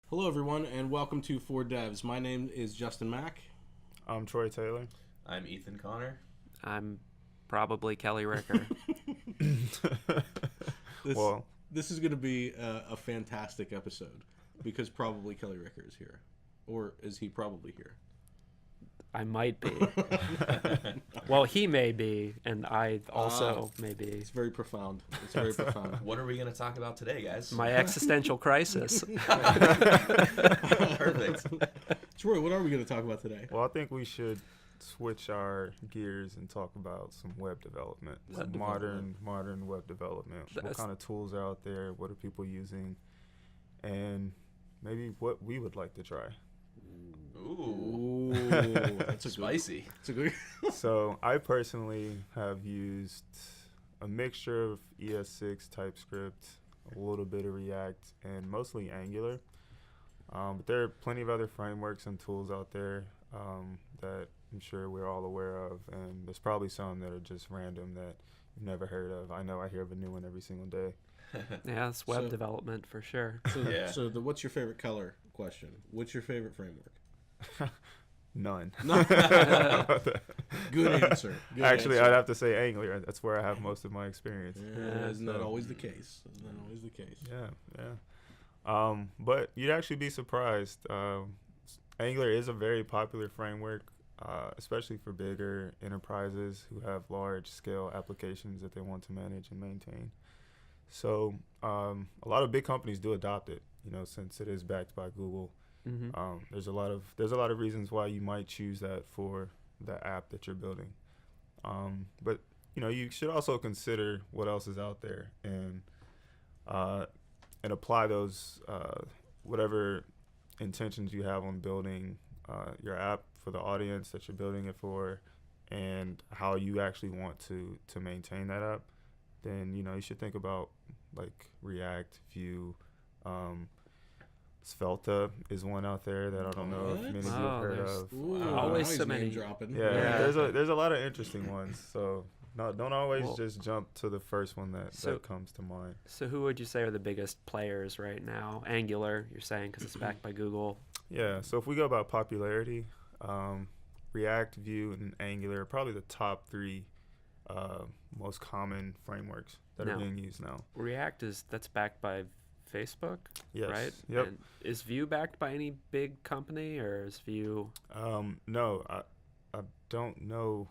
Hello, everyone, and welcome to For Devs. My name is Justin Mack. I'm Troy Taylor. I'm Ethan Connor. I'm probably Kelly Ricker. This is going to be a fantastic episode because probably Kelly Ricker is here. Or is he probably here? I might be. Well, he may be, and I also may be. It's very profound. It's very profound. What are we going to talk about today, guys? My existential crisis. Perfect. Troy, what are we going to talk about today? Well, I think we should switch our gears and talk about some web development, modern web development. What kind of tools are out there? What are people using? And maybe what we would like to try. Ooh, that's spicy. That's a good. So I personally have used a mixture of ES6, TypeScript, a little bit of React, and mostly Angular. But there are plenty of other frameworks and tools out there that I'm sure we're all aware of, and there's probably some that are just random that you've never heard of. I know I hear of a new one every single day. Yeah, it's web development for sure. So what's your favorite color question? What's your favorite framework? None. Good answer. Actually, I'd have to say Angular. That's where I have most of my experience. Yeah, isn't that always the case? Yeah. But you'd actually be surprised. Angular is a very popular framework, especially for bigger enterprises who have large-scale applications that they want to manage and maintain. So a lot of big companies do adopt it, since it is backed by Google. Mm-hmm. There's a lot of reasons why you might choose that for the app that you're building. But you should also consider what else is out there and apply those whatever intentions you have on building your app for the audience that you're building it for, and how you actually want to maintain that app. Then you should think about like React, Vue. Svelte is one out there that I don't know if many of you have heard of. Always so many. Dropping. Yeah, there's a lot of interesting ones. So don't always just jump to the first one that comes to mind. So who would you say are the biggest players right now? Angular, you're saying, because it's backed by Google. Yeah, so if we go about popularity, React, Vue, and Angular are probably the top three most common frameworks that are being used now. React that's backed by Facebook, yes. Right? Yep. And is Vue backed by any big company, or is Vue? No, I don't know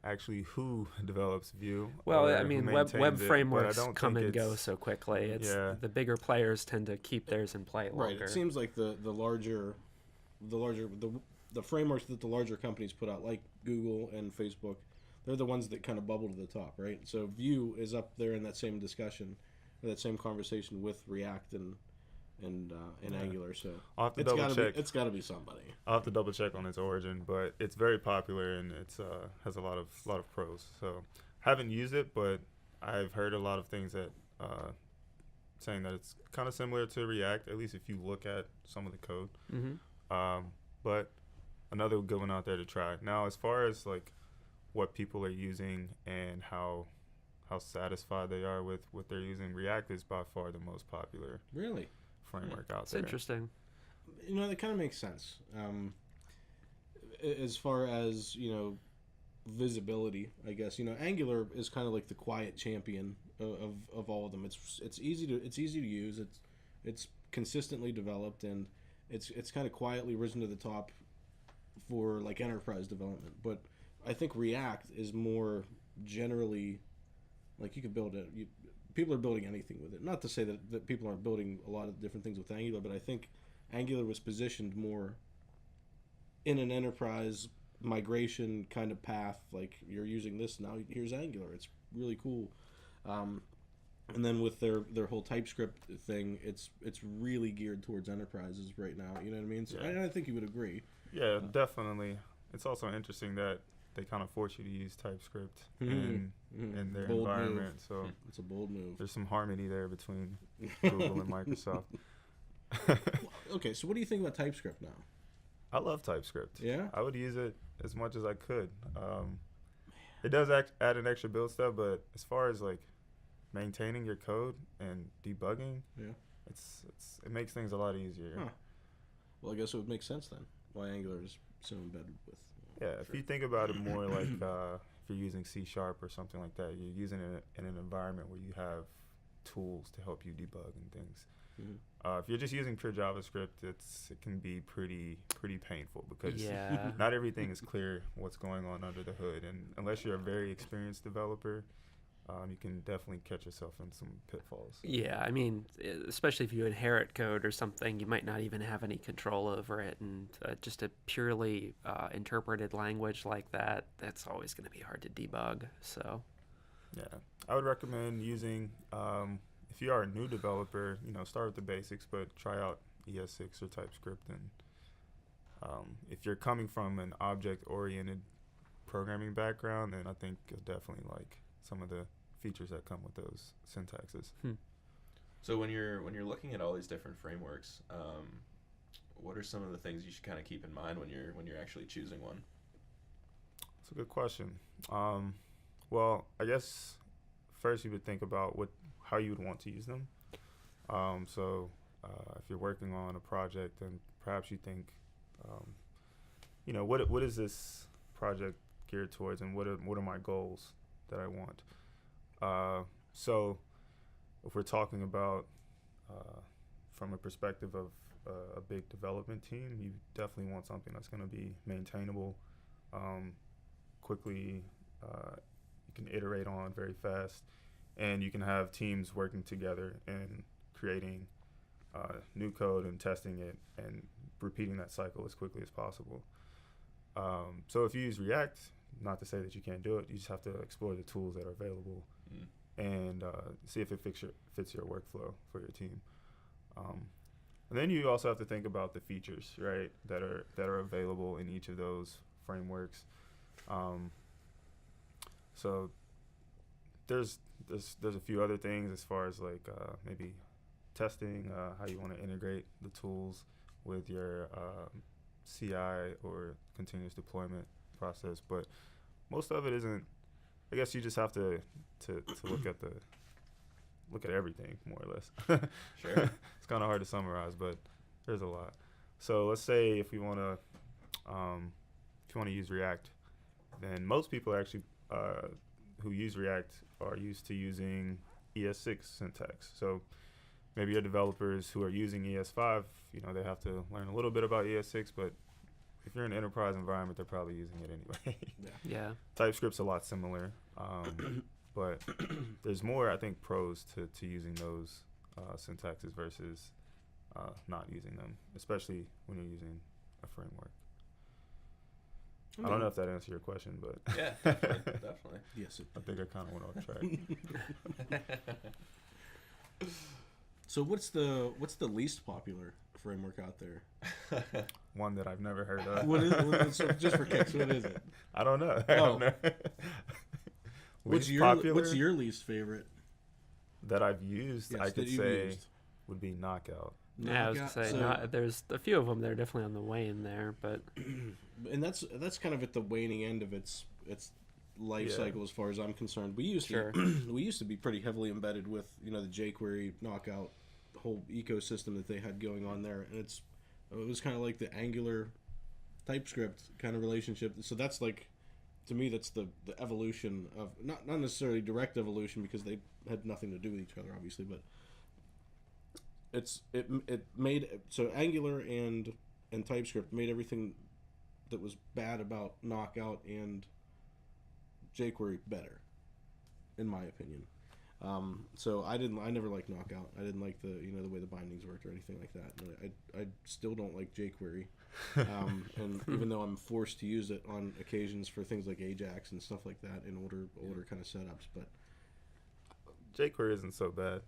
actually who develops Vue. Well, I mean, web frameworks come and go so quickly. It's the bigger players tend to keep theirs in play longer. Right. It seems like the frameworks that the larger companies put out, like Google and Facebook, they're the ones that kind of bubble to the top, right? So Vue is up there in that same discussion, that same conversation with React and Angular. So I'll have to double check. It's got to be somebody. I'll have to double check on its origin, but it's very popular and it's has a lot of pros. So haven't used it, but I've heard a lot of things that saying that it's kind of similar to React, at least if you look at some of the code. Mm-hmm. But another good one out there to try. Now, as far as like what people are using and how satisfied they are with what they're using, React is by far the most popular framework out there. It's interesting. That kind of makes sense. As far as visibility, I guess Angular is kind of like the quiet champion of all of them. It's easy to use. It's consistently developed, and it's kind of quietly risen to the top for like enterprise development. But I think React is more generally. Like you could build it. People are building anything with it. Not to say that people aren't building a lot of different things with Angular, but I think Angular was positioned more in an enterprise migration kind of path. Like you're using this now, here's Angular. It's really cool. And then with their whole TypeScript thing, it's really geared towards enterprises right now. You know what I mean? So I think you would agree. Yeah, definitely. It's also interesting that they kind of force you to use TypeScript in their bold environment. Move. So it's a bold move. There's some harmony there between Google and Microsoft. Okay, so what do you think about TypeScript now? I love TypeScript. Yeah? I would use it as much as I could. It does add an extra build step, but as far as like maintaining your code and debugging, it makes things a lot easier. Huh. Well, I guess it would make sense then why Angular is so embedded with. Yeah, if you think about it more like if you're using C# or something like that, you're using it in an environment where you have tools to help you debug and things. Mm-hmm. If you're just using pure JavaScript, it can be pretty painful because Yeah. not everything is clear what's going on under the hood, and unless you're a very experienced developer, you can definitely catch yourself in some pitfalls. Yeah, I mean, especially if you inherit code or something, you might not even have any control over it, and just a purely interpreted language like that, that's always going to be hard to debug. So, yeah, I would recommend using, if you are a new developer, start with the basics, but try out ES6 or TypeScript. And if you're coming from an object-oriented programming background, then I think you'll definitely like some of the features that come with those syntaxes. So when you're looking at all these different frameworks, what are some of the things you should kind of keep in mind when you're actually choosing one? That's a good question. Well, I guess first you would think about how you would want to use them. So if you're working on a project, then perhaps you think, what is this project geared towards, and what are my goals that I want? So if we're talking about from a perspective of a big development team, you definitely want something that's going to be maintainable, quickly, you can iterate on very fast, and you can have teams working together and creating new code and testing it and repeating that cycle as quickly as possible. So if you use React, not to say that you can't do it, you just have to explore the tools that are available and see if it fits your workflow for your team. And then you also have to think about the features, right, that are available in each of those frameworks. So there's a few other things as far as like maybe testing, how you want to integrate the tools with your CI or continuous deployment process, but most of it isn't. I guess you just have to look at everything more or less. Sure. It's kind of hard to summarize, but there's a lot. So let's say if you want to use React, then most people actually who use React are used to using ES6 syntax. So maybe your developers who are using ES5, they have to learn a little bit about ES6, but if you're in an enterprise environment, they're probably using it anyway. Yeah. TypeScript's a lot similar, but there's more, I think, pros to using those syntaxes versus not using them, especially when you're using a framework. I don't know if that answered your question, but yeah, definitely. Yes, I think I kind of went off track. So what's the least popular framework out there? One that I've never heard of. What is so just for kicks? What is it? I don't know. What's your least favorite that I've used? Yes, I could say would be Knockout. Yeah, I was gonna say there's a few of them that are definitely on the wane there, but and that's kind of at the waning end of its life cycle as far as I'm concerned. We used to be pretty heavily embedded with the jQuery Knockout whole ecosystem that they had going on there, and it was kind of like the Angular TypeScript kind of relationship. So that's like, to me, that's the evolution of not necessarily direct evolution because they had nothing to do with each other, obviously, but it made so Angular and TypeScript made everything that was bad about Knockout and jQuery better, in my opinion. So I never liked Knockout. I didn't like the way the bindings worked or anything like that. I still don't like jQuery, and even though I'm forced to use it on occasions for things like Ajax and stuff like that in older kind of setups, but jQuery isn't so bad.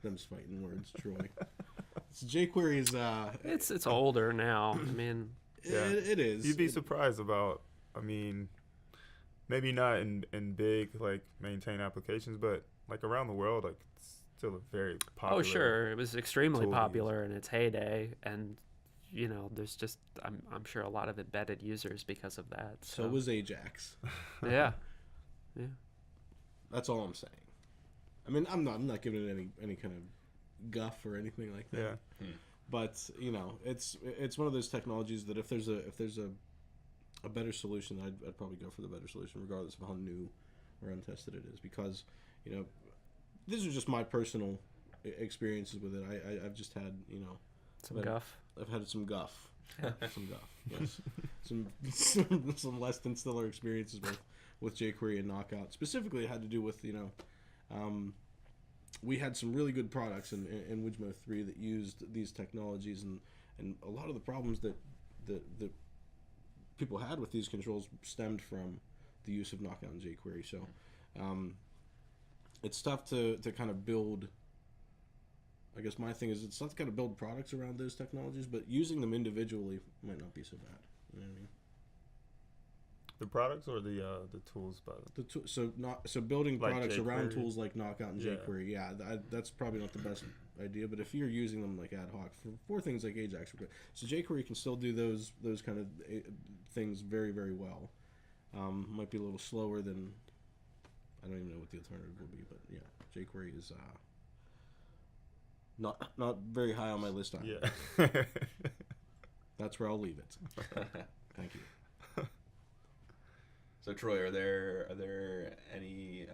Them's fighting words, Troy. So jQuery is it's older now. I mean, it is. You'd be surprised about. I mean, maybe not in big like maintained applications, but like around the world, like it's still a very popular. Oh sure, it was extremely popular in its heyday, and there's just I'm sure a lot of embedded users because of that. So was Ajax. Yeah. That's all I'm saying. I mean, I'm not giving it any kind of guff or anything like that. Yeah. But it's one of those technologies that if there's a better solution, I'd probably go for the better solution, regardless of how new or untested it is, because these are just my personal experiences with it. I've just had Some guff. I've had some guff. Some guff. Yes. some less than stellar experiences with jQuery and Knockout. Specifically, it had to do with we had some really good products in Widmo 3 that used these technologies, and a lot of the problems that people had with these controls stemmed from the use of Knockout and jQuery. So it's tough to kind of build. I guess my thing is it's tough to kind of build products around those technologies, but using them individually might not be so bad. You know what I mean? The products or the tools, by so building like products jQuery? around tools like Knockout and Yeah. jQuery, that's probably not the best idea. But if you're using them like ad hoc for things like Ajax, so jQuery can still do those kind of things very, very well. Might be a little slower than, I don't even know what the alternative will be, but yeah, jQuery is not very high on my list. Yeah. That's where I'll leave it. Thank you. So Troy, are there any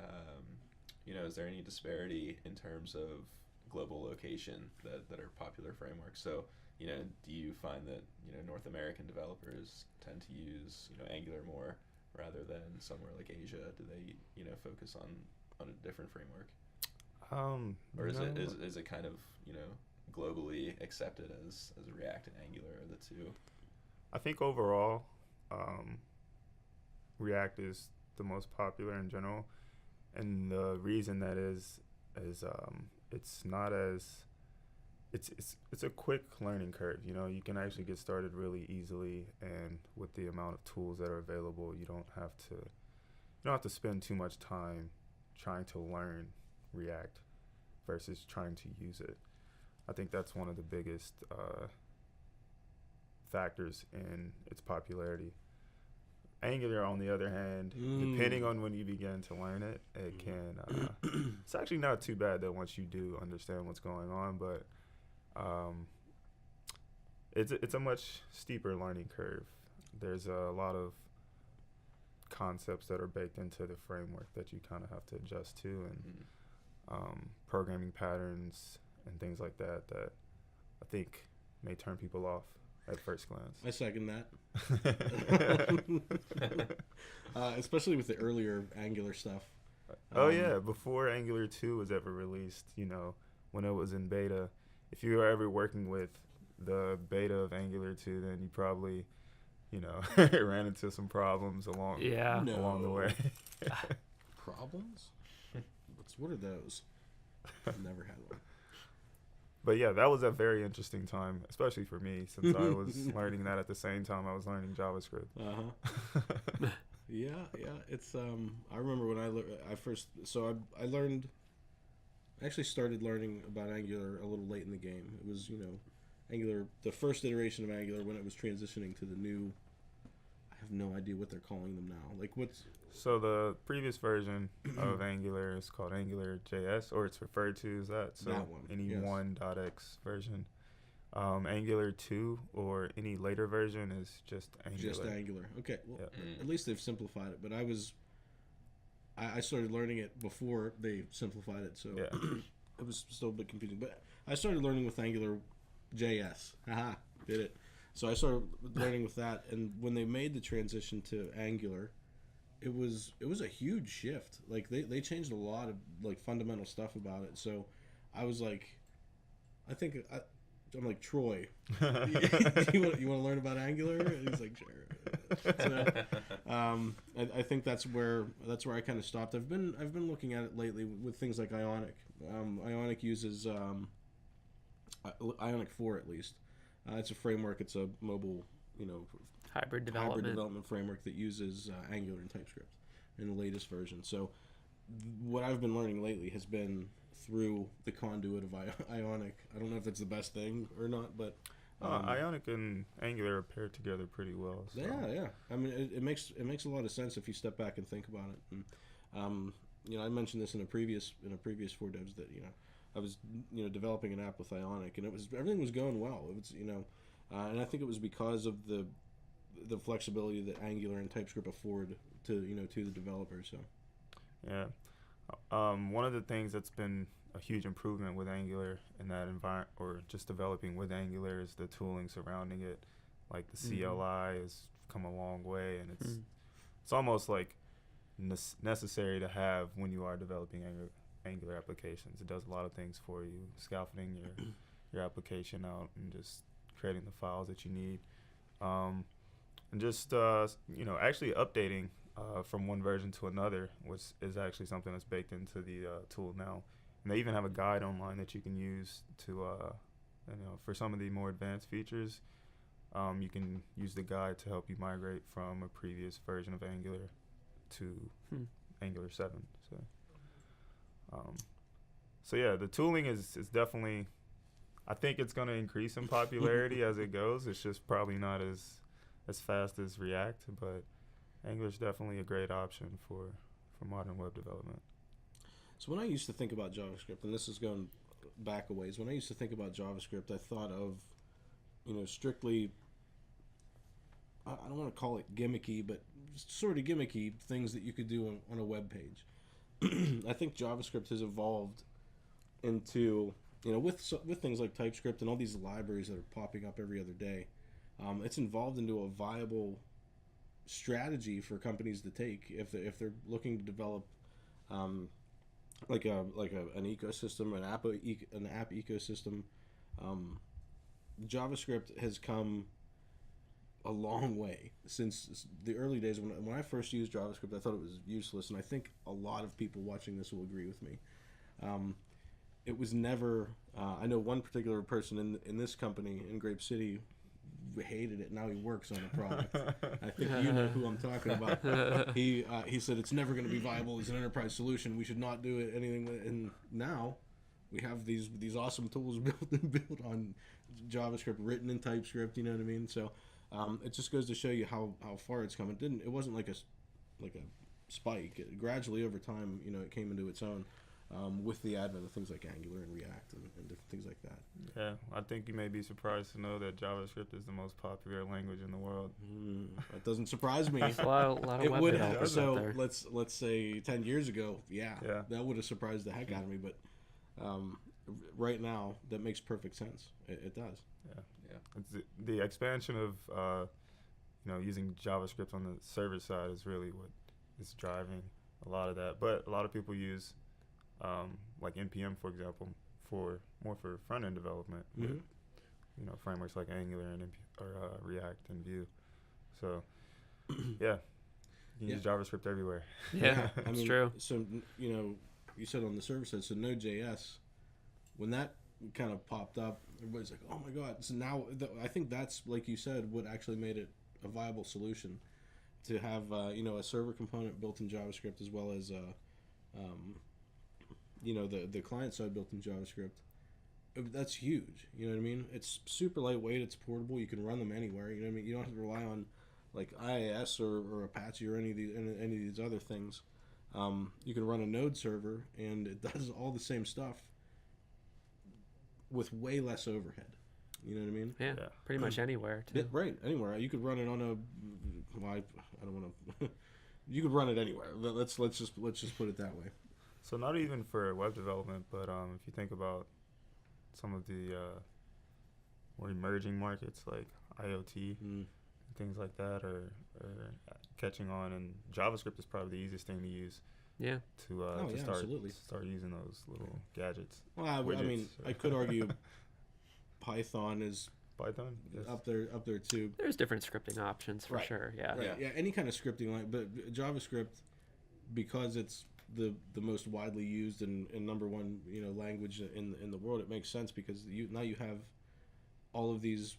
is there any disparity in terms of global location that are popular frameworks? So do you find that North American developers tend to use Angular more rather than somewhere like Asia? Do they focus on a different framework? Or is it kind of globally accepted as React and Angular are the two? I think overall, React is the most popular in general, and the reason that is it's not as it's a quick learning curve. You can actually get started really easily, and with the amount of tools that are available, you don't have to spend too much time trying to learn React versus trying to use it. I think that's one of the biggest factors in its popularity. Angular, on the other hand, depending on when you begin to learn it, it can. It's actually not too bad that once you do understand what's going on, but it's a much steeper learning curve. There's a lot of concepts that are baked into the framework that you kind of have to adjust to, and programming patterns and things like that I think may turn people off at first glance. I second that. Especially with the earlier Angular stuff. Before Angular 2 was ever released, when it was in beta, if you were ever working with the beta of Angular 2, then you probably, ran into some problems along the way. Problems? What are those? I've never had one. But yeah, that was a very interesting time, especially for me, since I was learning that at the same time I was learning JavaScript. Yeah. It's I remember when I learned. I actually started learning about Angular a little late in the game. It was Angular, the first iteration of Angular when it was transitioning to the new. I have no idea what they're calling them now. Like what's. So the previous version of Angular is called Angular JS, or it's referred to as that. So that one, any yes. 1.x version. Angular 2 or any later version is just Angular. Just Angular. Okay. Well, Yeah. at least they've simplified it. But I started learning it before they simplified it, so Yeah. it was still a bit confusing. But I started learning with Angular JS. Haha, did it. So I started learning with that, and when they made the transition to Angular, it was a huge shift. Like they changed a lot of like fundamental stuff about it. So I was like, I'm like, Troy, you want to learn about Angular? And he's like, sure. So, I think that's where I kind of stopped. I've been looking at it lately with things like Ionic. Ionic uses Ionic 4 at least. It's a framework. It's a mobile, Hybrid development framework that uses Angular and TypeScript in the latest version. So what I've been learning lately has been through the conduit of Ionic. I don't know if it's the best thing or not, but Ionic and Angular pair together pretty well. So. Yeah. I mean, it makes a lot of sense if you step back and think about it. And I mentioned this in a previous 4devs that I was developing an app with Ionic, and everything was going well. It was and I think it was because of the flexibility that Angular and TypeScript afford to the developers. So Yeah. One of the things that's been a huge improvement with Angular in that environment, or just developing with Angular, is the tooling surrounding it. Like the CLI has come a long way, and it's almost like necessary to have when you are developing Angular applications. It does a lot of things for you, scaffolding your application out and just creating the files that you need, and just actually updating from one version to another, which is actually something that's baked into the tool now. And they even have a guide online that you can use to, for some of the more advanced features. You can use the guide to help you migrate from a previous version of Angular to Angular 7. So yeah, the tooling is definitely, I think it's going to increase in popularity as it goes. It's just probably not as fast as React, but Angular is definitely a great option for modern web development. So when I used to think about JavaScript, and this is going back a ways, when I used to think about JavaScript, I thought of, strictly, I don't want to call it gimmicky, but sort of gimmicky things that you could do on a web page. I think JavaScript has evolved into, with things like TypeScript and all these libraries that are popping up every other day, it's evolved into a viable strategy for companies to take if they're looking to develop like an ecosystem, an app ecosystem. JavaScript has come a long way since the early days. When I first used JavaScript, I thought it was useless, and I think a lot of people watching this will agree with me. It was never. I know one particular person in this company in GrapeCity hated it. Now he works on the product. I think you know who I'm talking about. He said it's never going to be viable as an enterprise solution. We should not do it anything. And now we have these awesome tools built on JavaScript, written in TypeScript. You know what I mean? So it just goes to show you how far it's come. It wasn't like a spike. Gradually over time, it came into its own. With the advent of things like Angular and React and different things like that. Yeah, I think you may be surprised to know that JavaScript is the most popular language in the world. That doesn't surprise me. A lot of It web would developers have. out So there. let's say 10 years ago, Yeah. that would have surprised the heck out of me. But right now, that makes perfect sense. It does. Yeah. It's the expansion of using JavaScript on the server side is really what is driving a lot of that. But a lot of people use like NPM, for example, for front end development, with, frameworks like Angular and React and Vue. So, yeah, you can use JavaScript everywhere. Yeah, it's true. So you said on the server side, so Node.js, when that kind of popped up, everybody's like, "Oh my God!" So now, I think that's, like you said, what actually made it a viable solution to have a server component built in JavaScript as well as the client side built in JavaScript. That's huge. You know what I mean? It's super lightweight. It's portable. You can run them anywhere. You know what I mean? You don't have to rely on like IIS or Apache or any of these other things. You can run a Node server and it does all the same stuff with way less overhead. You know what I mean? Yeah. Pretty much anywhere too. Yeah, right, anywhere. You could run it on a. Well, I don't want to. You could run it anywhere. Let's just put it that way. So not even for web development, but if you think about some of the more emerging markets like IoT, things like that, are catching on, and JavaScript is probably the easiest thing to use. Yeah. To absolutely. start using those little gadgets. Well, I mean, I could argue Python is Python, yes. up there too. There's different scripting options for Right. sure. Yeah. Right. Yeah, any kind of scripting, but JavaScript, because it's the most widely used and number one language in the world, it makes sense because now you have all of these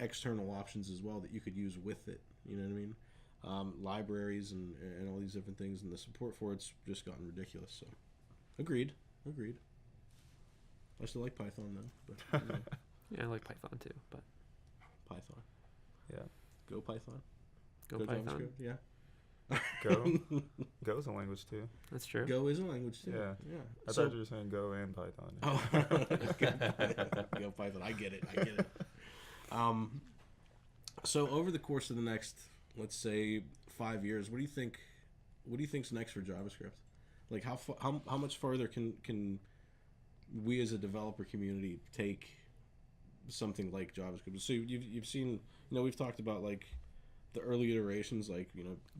external options as well that you could use with it. You know what I mean? Libraries and all these different things, and the support for it's just gotten ridiculous. So, agreed. I still like Python though. But, Yeah, I like Python too, but Python. Yeah. Go Python. go Python. JavaScript. Yeah. Go. Go's a language too. That's true. Go is a language too. Yeah. Yeah. I thought you were saying Go and Python. Oh, Go Python. I get it. So over the course of the next, let's say, 5 years, what do you think's next for JavaScript? Like how much further can we as a developer community take something like JavaScript? So you've seen, we've talked about like the early iterations, like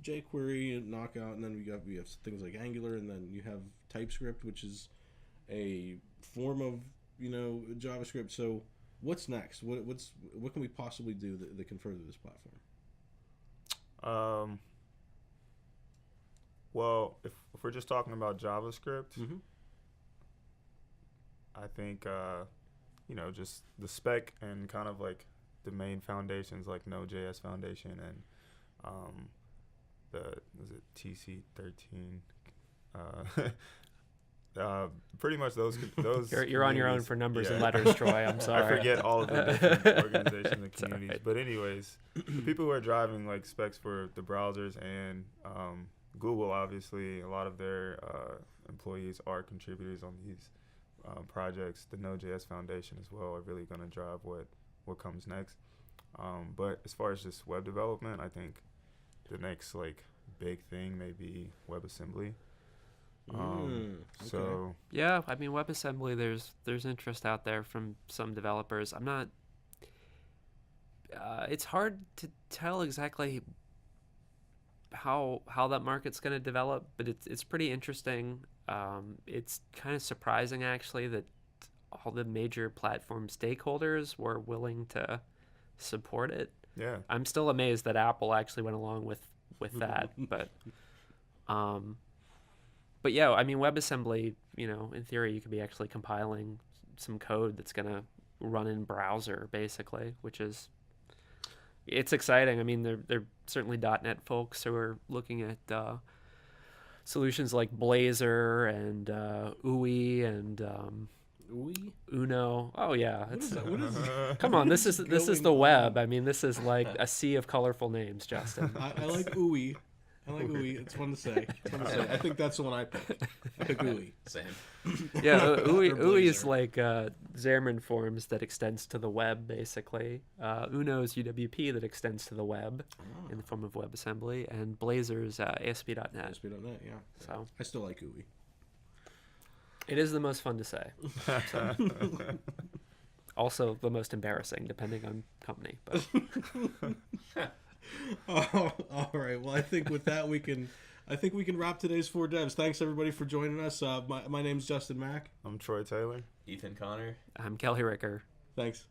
jQuery and Knockout, and then we have things like Angular, and then you have TypeScript, which is a form of JavaScript. So what's next? What can we possibly do that can further this platform? Well, if we're just talking about JavaScript, Mm-hmm. I think just the spec and kind of like the main foundations like Node.js Foundation and was it TC13? Pretty much those. You're on your own for numbers and letters, Troy. I'm sorry. I forget all of the different organizations and It's communities. alright. But anyways, the people who are driving like specs for the browsers and Google, obviously, a lot of their employees are contributors on these projects. The Node.js Foundation as well are really going to drive what comes next. But as far as just web development, I think the next like big thing may be WebAssembly. Okay. So Yeah, I mean WebAssembly. There's interest out there from some developers. I'm not. It's hard to tell exactly how that market's going to develop, but it's pretty interesting. It's kind of surprising actually that all the major platform stakeholders were willing to support it. yeah, I'm still amazed that Apple actually went along with that, but yeah, I mean WebAssembly, in theory you could be actually compiling some code that's going to run in browser basically, which is it's exciting. I mean they're certainly .NET folks who are looking at solutions like Blazor and UI and UI? Uno. Oh yeah, What is that? What is come on, this is going the web. on? I mean, this is like a sea of colorful names, Justin. I like UI. I like UI. It's fun to say. I think that's the one I picked. I picked UI. Same. Yeah, UI Or is Blazor. like Xamarin Forms that extends to the web, basically. Uno is UWP that extends to the web in the form of WebAssembly, and Blazor is ASP.NET. ASP.NET, yeah. So I still like UI. it is the most fun to say. So. Also the most embarrassing, depending on company. But Oh, all right. Well, I think with that we can wrap today's 4 Devs. Thanks everybody for joining us. My name's Justin Mack. I'm Troy Taylor. Ethan Connor. I'm Kelly Ricker. Thanks.